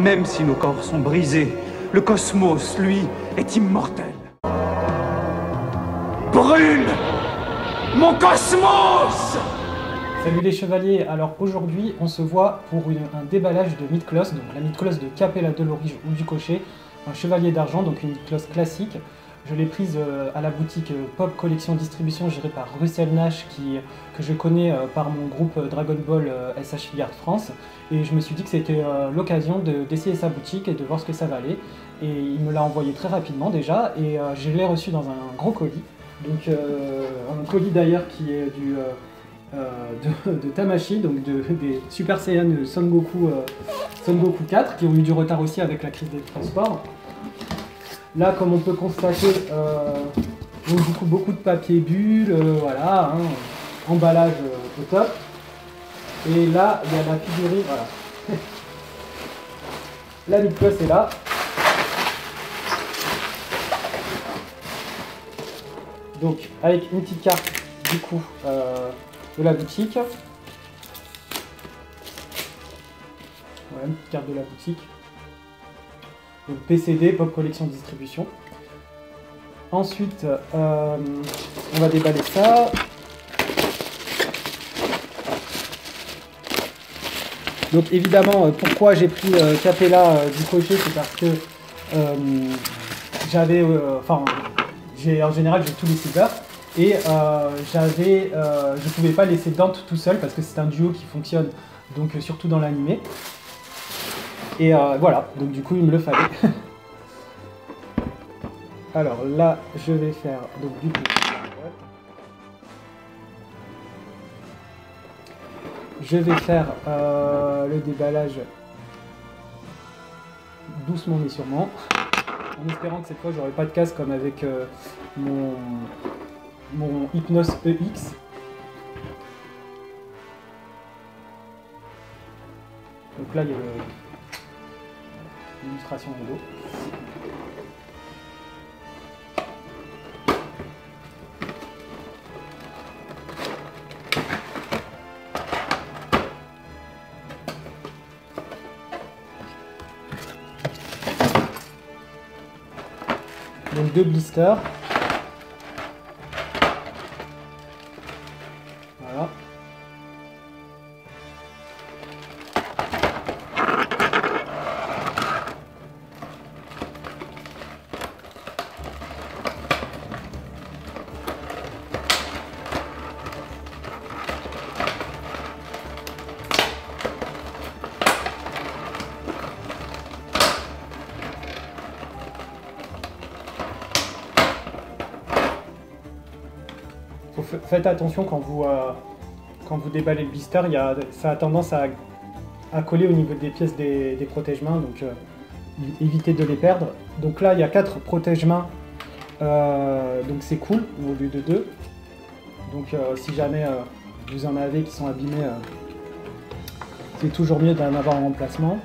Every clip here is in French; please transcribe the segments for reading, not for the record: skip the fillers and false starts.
Même si nos corps sont brisés, le cosmos, lui, est immortel. Brûle mon cosmos! Salut les chevaliers, alors aujourd'hui on se voit pour un déballage de mid-cloth, donc la mid-cloth de Capella de l'Orige ou du Cocher, un chevalier d'argent, donc une mid-cloth classique. Je l'ai prise à la boutique Pop Collection Distribution gérée par Russell Nash, que je connais par mon groupe Dragon Ball SH Figard France. Et je me suis dit que c'était l'occasion d'essayer sa boutique et de voir ce que ça valait. Et il me l'a envoyé très rapidement déjà, et je l'ai reçu dans un gros colis. Donc un colis d'ailleurs qui est de Tamashii, donc des Super Saiyan Son Goku 4, qui ont eu du retard aussi avec la crise des transports. Là, comme on peut constater, beaucoup de papier bulle, voilà, hein, emballage au top. Et là, il y a la figurine, voilà. La mid-cloth est là. Donc, avec une petite carte, du coup, de la boutique. Voilà, une petite carte de la boutique. Donc PCD, Pop Collection Distribution. Ensuite, on va déballer ça. Donc évidemment, pourquoi j'ai pris Capella du Cocher, c'est parce que en général j'ai tous les silver et je pouvais pas laisser Dante tout seul parce que c'est un duo qui fonctionne donc surtout dans l'animé. Et voilà, donc du coup il me le fallait. Alors là, je vais faire donc du coup. Je vais faire le déballage doucement mais sûrement, en espérant que cette fois j'aurai pas de casse comme avec mon Hypnos EX. Donc là il y a l'illustration en dos. Donc 2 blisters. Voilà. Faites attention quand vous déballez le blister, ça a tendance à coller au niveau des pièces des protège-mains, donc évitez de les perdre. Donc là il y a 4 protège-mains, donc c'est cool au lieu de 2. Donc si jamais vous en avez qui sont abîmés, c'est toujours mieux d'en avoir en remplacement.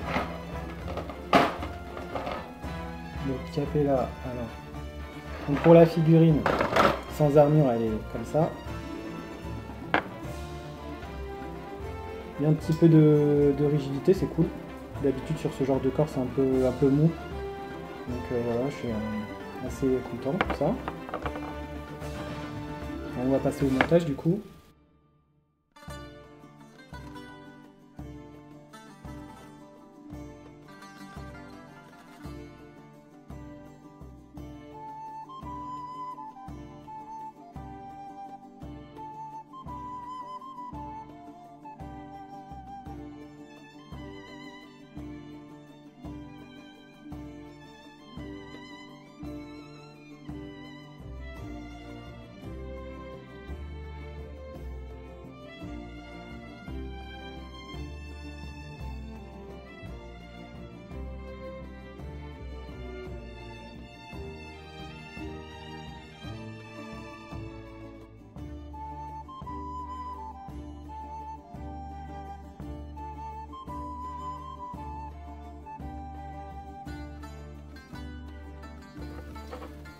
Donc Capella, alors. Donc pour la figurine, sans armure, elle est comme ça. Il y a un petit peu de rigidité, c'est cool. D'habitude sur ce genre de corps c'est un peu mou. Donc voilà, je suis assez content de ça. On va passer au montage du coup.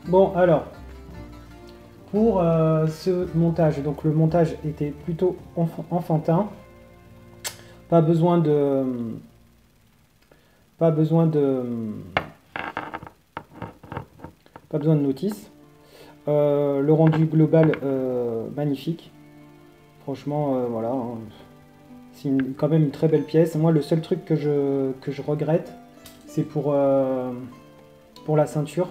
Bon alors, pour ce montage, donc le montage était plutôt enfantin, pas besoin Pas besoin de notice. Le rendu global magnifique. Franchement, voilà, hein. C'est quand même une très belle pièce. Moi, le seul truc que je regrette, c'est pour la ceinture.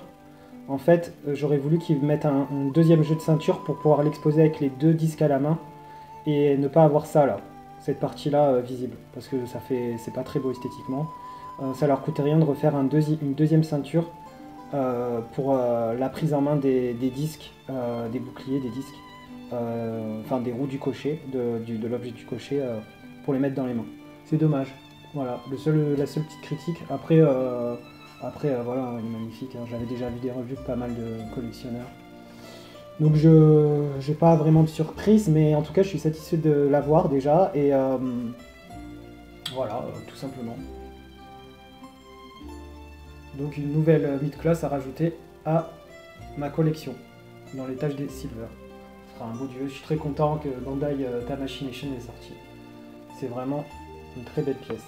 En fait, j'aurais voulu qu'ils mettent un deuxième jeu de ceinture pour pouvoir l'exposer avec les 2 disques à la main et ne pas avoir ça là, cette partie-là visible, parce que c'est pas très beau esthétiquement. Ça leur coûtait rien de refaire une deuxième ceinture pour la prise en main des disques, des boucliers, des disques, enfin des roues du cocher, de l'objet du cocher, pour les mettre dans les mains. C'est dommage. Voilà, la seule petite critique. Après, voilà, il est magnifique, hein. J'avais déjà vu des revues de pas mal de collectionneurs. Donc je n'ai pas vraiment de surprise, mais en tout cas je suis satisfait de l'avoir déjà, et voilà, tout simplement. Donc une nouvelle mid-class à rajouter à ma collection, dans les tâches des Silver. Ce sera un beau duo, je suis très content que Bandai Tamashii est sorti. C'est vraiment une très belle pièce.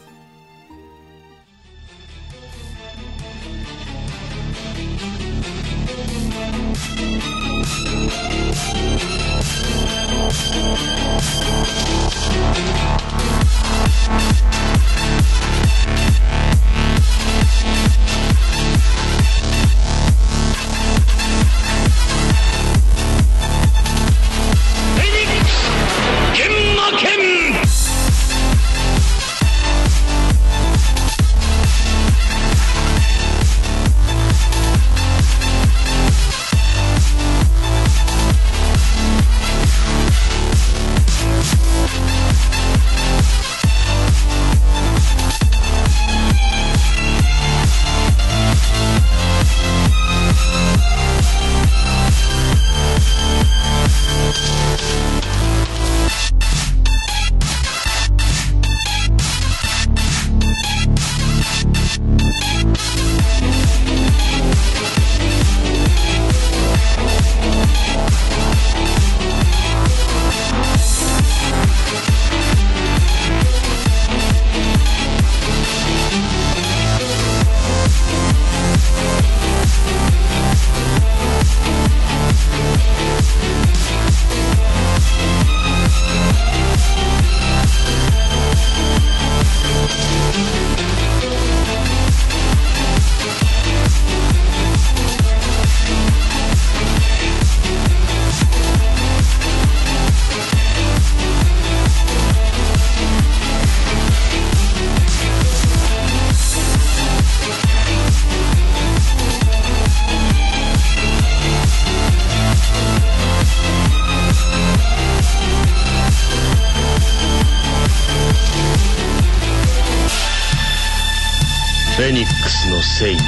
フェニックスの聖と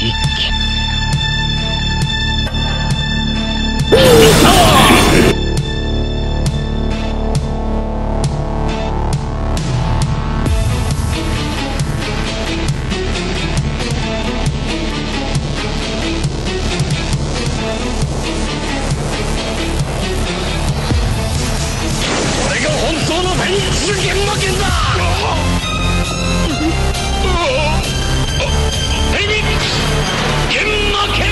一騎。これが本当のフェニックス幻魔剣だ。幻魔剣。